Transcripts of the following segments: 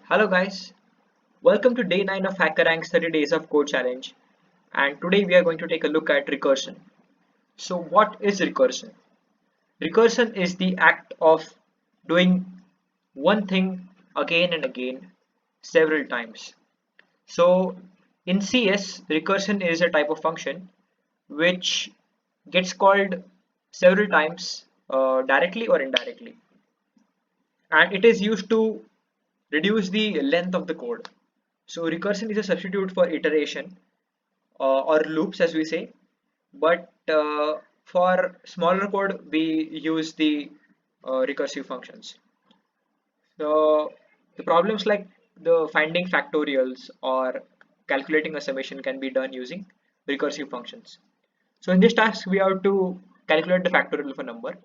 Hello guys, welcome to day 9 of Hackerrank's 30 days of code challenge, and today we are going to take a look at recursion. So what is recursion? Recursion is the act of doing one thing again and again several times. So in CS, recursion is a type of function which gets called several times directly or indirectly, and it is used to reduce the length of the code. So recursion is a substitute for iteration or loops as we say, but for smaller code we use the recursive functions. So the problems like the finding factorials or calculating a summation can be done using recursive functions. So in this task we have to calculate the factorial of a number.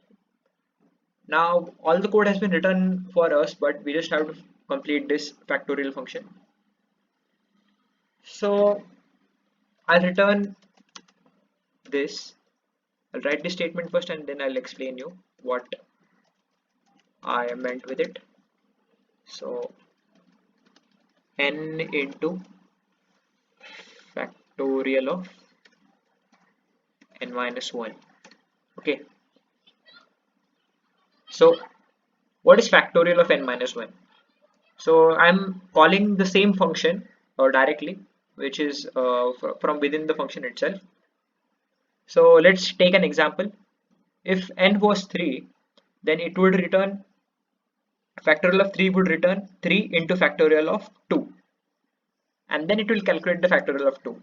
Now all the code has been written for us, but we just have to complete this factorial function. So I'll return this. I'll write this statement first and then I'll explain you what I meant with it. So n into factorial of n minus 1. Okay. So what is factorial of n minus 1? So I'm calling the same function or directly, which is from within the function itself. So let's take an example. If n was 3, then it would return factorial of 3 would return 3 into factorial of 2, and then it will calculate the factorial of 2,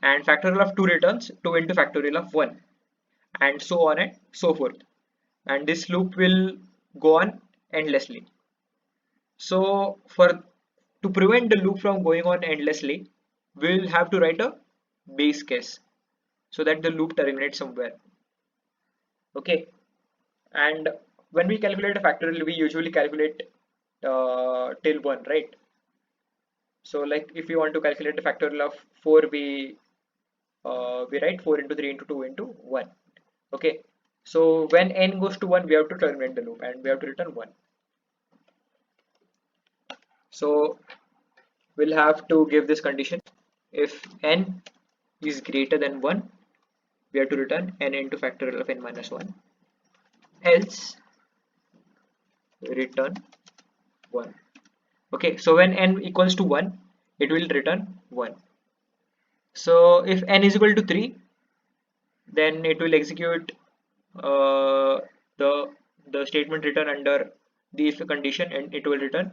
and factorial of 2 returns 2 into factorial of 1, and so on and so forth, and this loop will go on endlessly. So for to prevent the loop from going on endlessly, we'll have to write a base case so that the loop terminates somewhere. Okay, and when we calculate a factorial, we usually calculate till 1, right? So like if we want to calculate the factorial of 4, we write 4 into 3 into 2 into 1. Okay, so when n goes to 1, we have to terminate the loop and we have to return 1. So we'll have to give this condition: if n is greater than 1, we have to return n into factorial of n minus 1, else return 1. Okay, so when n equals to 1, it will return 1. So if n is equal to 3, then it will execute uh, the statement written under the if condition, and it will return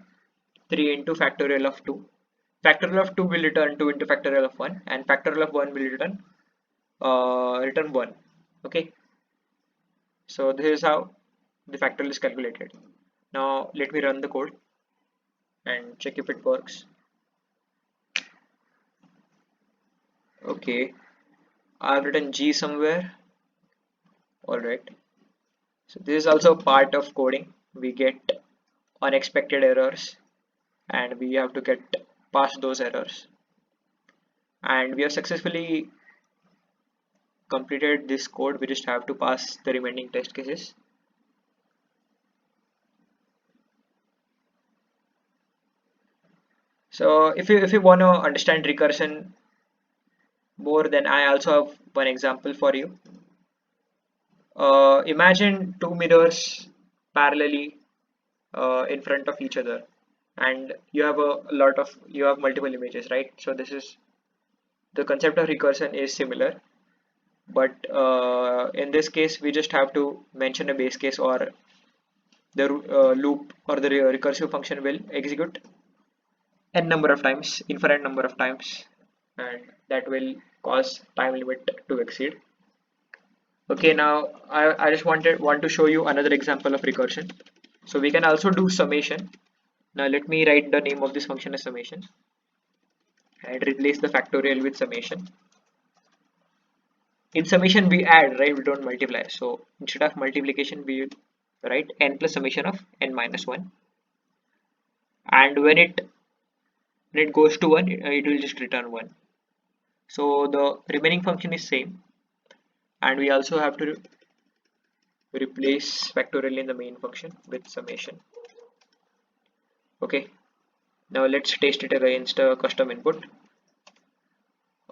3 into factorial of 2. Factorial of 2 will return 2 into factorial of 1, and factorial of 1 will return 1. Okay, so this is how the factorial is calculated. Now let me run the code and check if it works. Okay, I've written G somewhere. Alright, so this is also part of coding. We get unexpected errors and we have to get past those errors, and we have successfully completed this code. We just have to pass the remaining test cases. So if you want to understand recursion more, then I also have one example for you. Imagine two mirrors parallelly in front of each other, and you have you have multiple images, right? So this is the concept of recursion is similar, but in this case we just have to mention a base case, or the loop or the recursive function will execute n number of times, infinite number of times, and that will cause time limit to exceed. Okay, now I just want to show you another example of recursion. So we can also do summation. Now let me write the name of this function as summation and replace the factorial with summation. In summation we add, right? We don't multiply. So instead of multiplication we write n plus summation of n minus 1, and when it goes to 1, it will just return 1. So the remaining function is same, and we also have to replace factorial in the main function with summation. Okay, Now let's test it against a custom input.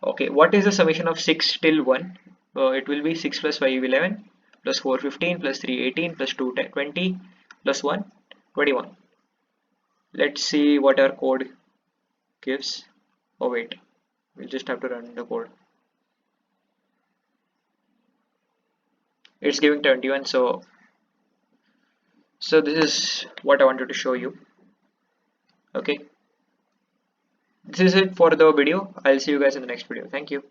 Okay, what is the summation of 6 till 1? It will be 6 plus 5 11 plus 4 15 plus 3 18 plus 2 10, 20 plus 1 21. Let's see what our code gives. Oh wait, we'll just have to run the code. It's giving 21. So this is what I wanted to show you. Okay, this is it for the video. I'll see you guys in the next video. Thank you.